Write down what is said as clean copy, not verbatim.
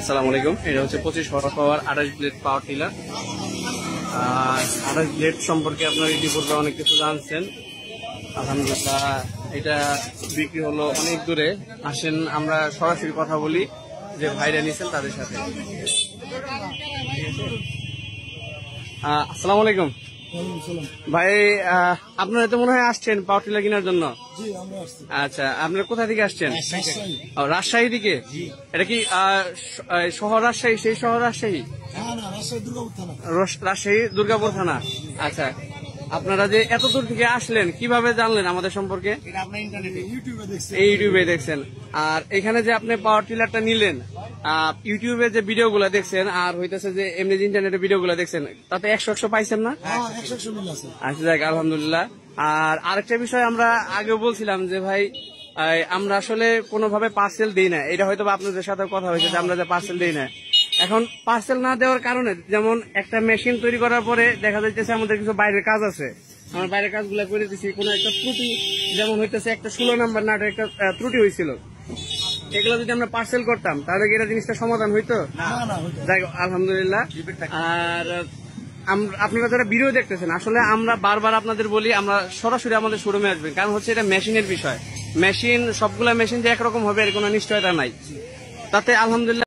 আসসালামু আলাইকুম। এটা হচ্ছে 25 horsepower 28 blade power tiller. আর 28 ব্লেড সম্পর্কে আপনার ইতিপূর্বে অনেক কিছু জানছেন। আলহামদুলিল্লাহ এটা বিক্রি হলো অনেক দূরে। আসেন আমরা সরাসরি কথা বলি যে ভাইরা নিছেন তাদের সাথে। আসসালামু আলাইকুম ভাই, আপনারা তো মনে হয় আসছেন পাওয়ার টিলার কেনার জন্য। আচ্ছা, আপনারা কোথা থেকে আসছেন? রাজশাহী থেকে। এটা কি শহর রাজশাহী? সেই শহর রাজশাহী, রাজশাহী দুর্গাপুর থানা। আচ্ছা, আপনারা যে এত দূর থেকে আসলেন কিভাবে জানলেন আমাদের সম্পর্কে? ইউটিউবে দেখছেন। আর এখানে যে আপনি পাওয়ার টিলারটা নিলেন, ইউটিউবে যে ভিডিও গুলা দেখছেন আর হইতেছে যে এমনি ইন্টারনেটে ভিডিও গুলা দেখছেন, তাতে 100 পাইছেন না? আচ্ছা, যাক আলহামদুলিল্লাহ। আর আরেকটা বিষয় আমরা আগেও বলছিলাম যে ভাই আমরা আসলে কোনোভাবে পার্সেল দিই না। এটা হয়তো আপনাদের সাথে কথা হয়েছে যে আমরা যে পার্সেল দিই না। এখন পার্সেল না দেওয়ার কারণে যেমন একটা মেশিন তৈরি করার পরে দেখা যাচ্ছে আমাদের কিছু বাইরের কাজ আছে, আমরা বাইরের কাজগুলো করে দিচ্ছি। কোনো একটা ত্রুটি যেমন হইতেছে একটা 16 নম্বর নাটের একটা ত্রুটি হয়েছিল, এগুলো যদি আমরা পার্সেল করতাম তাহলে কি এটা জিনিসটা সমাধান হইতো? যাই আলহামদুলিল্লাহ। আর আপনারা যারা ভিডিও দেখতেছেন, আসলে আমরা বারবার আপনাদের বলি আমরা সরাসরি আমাদের শোরুমে আসবেন, কারণ হচ্ছে এটা মেশিনের বিষয়। মেশিন সবগুলা মেশিন যে একরকম হবে এর কোনো নিশ্চয়তা নাই। তাতে আলহামদুলিল্লাহ